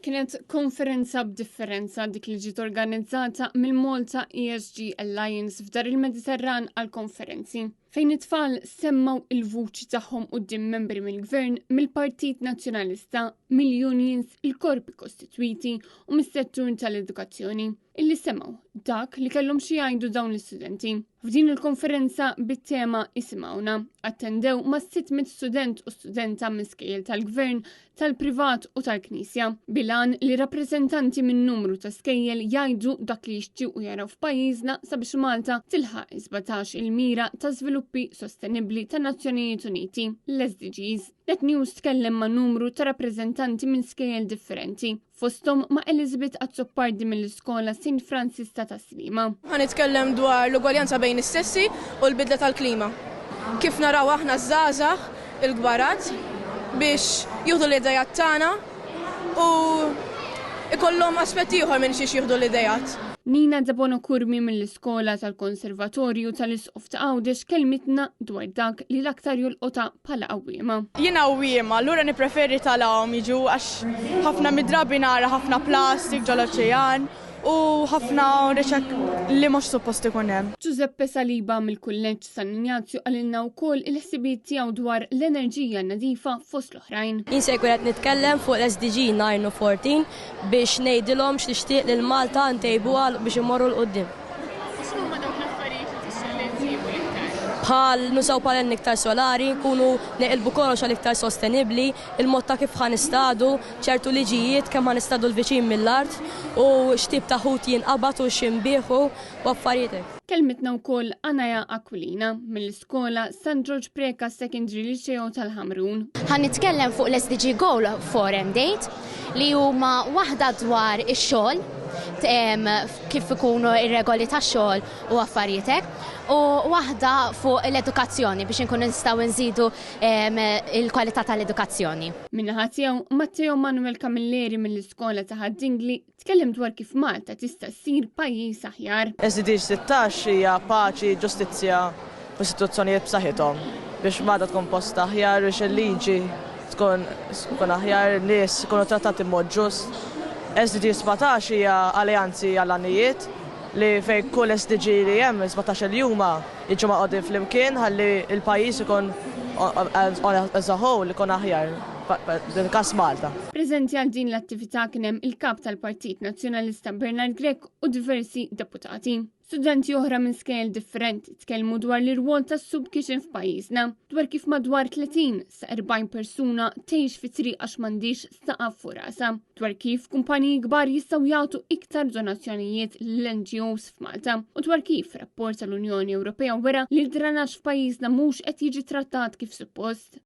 Kienet konferenza b'differenza dik li ġiet organizzata mill-Malta ESG Alliance f'Dar il-Mediterran għall-konferenzi, fejn it-tfal semmaw il-vuċi tagħhom quddiem membri mill-Gvern, mill-Partit Nazzjonalista, mill-unions, il-korpi kostitwiti u mis-settur tal-edukazzjoni, illi semmaw dak li kellhom xi jgħidu dawn l-istudenti. F'din il-konferenza bit-tema Isimgħuna attendew ma' 600 student u studenta miskejjel tal-Gvern, tal-Privat u tal-Knisja, bilan li rappreżentanti minn numru ta' skejjel jgħidu dak li jixtiequ jaraw f'pajjiżna sabiex Malta tilħaq 17 il-mira ta' żviluppi sostenibbli ta' Nazzjonijiet Uniti, l-SDGs. Net News tkellem ma' numru ta' rappreżentanti minn skejjel differenti, fosthom ma' Elizabeth Azzoppardi mill-iskola St. Francis ta' Taslima. Ħanitkellem dwar l-ugwaljanza bejn is-sessi u l-bidla tal-klima. Kif naraw aħna żgħażagħ il-kbarat biex jieħdu l-idejat tagħna u ikollhom aspett ieħor minn xiex jieħdu l-idejat. Nina Dabono Kurmi mill-iskola tal-Konservatorju tal-Isqof ta' Għawdex kelmitna dwar dak li l-aktar jolqota bħala qawwiema. Jiena qawwiema, allura nippreferi talgħhom jiġu għax ħafna midrabi nara ħafna plastik ġol-oċean u ħafna riċek li mhux suppost ikun hemm. Giuseppe Saliba mill-Kulleġġ San Ignazju qalilna wkoll il-ħsibiet tiegħu dwar l-enerġija nadifa fost l-oħrajn. Jien se jkun qed nitkellem fuq l-SDG 9 u 14 biex ngħidilhom x'nixtieq lil Malta ntejbuha biex imorru l qudiem. X'huma dawk l-affarijiet li tixtieq li nsibu l-iktar? Bħal nusaw panelli iktar solari, nkunu neqilbu kollox għal iktar sostenibbli, il-mod ta' kif ħanistadu, ċertu liġijiet kemm ħanistadu l-viċin mill-art u x'tip ta' ħut jinqabad u x'inbieħu u affarijiet. Kelmitna wkoll Anaja Aquilina mill-iskola St. George Preka Secondary Liceo tal-Ħamrun. Ħanitkellem fuq l-SDG Goal Forum Date li huma waħda dwar ix-xogħol kif ikunu ir-regoli tax-xogħol u affarijiet u waħda fuq l-edukazzjoni biex inkunu nistgħu nżidu il-kwalità tal-edukazzjoni. Min-naħa tiegħu Matteo Manuel Camilleri mill-iskola ta' Ħaddingli tkellem dwar kif Malta tista' ssir pajjiż aħjar. SDG 16 hija paċi, ġustizzja u istituzzjonijiet b'saħħithom biex Malta tkun post aħjar biex il-liġi tkun aħjar, nies ikunu trattati b'mod ġust. SDG 17 hija alleanzi għall-għanijiet li fejn kull SDG li hemm 17 juma jiġu maqogħdin flimkien ħalli l-pajjiż ikun as a whole ikun aħjar fil-każ Malta. Preżenti għal din l-attività kien hemm il-kap tal-Partit Nazzjonalista Bernard Grech u diversi deputati. Studenti oħra minn skejjel differenti tkellmu dwar l-irwol tas-subkixen f'pajjiżna, dwar kif madwar 30 sa 40 persuna tgħix fi triq għax m'għandix saqaf fuq rasa, dwar kif kumpaniji kbar jistgħu jagħtu iktar donazzjonijiet lill-NGOs f'Malta u dwar kif rapport tal-Unjoni Ewropea wera li l-dranaġġ f'pajjiżna mhux qed jiġi trattat kif suppost.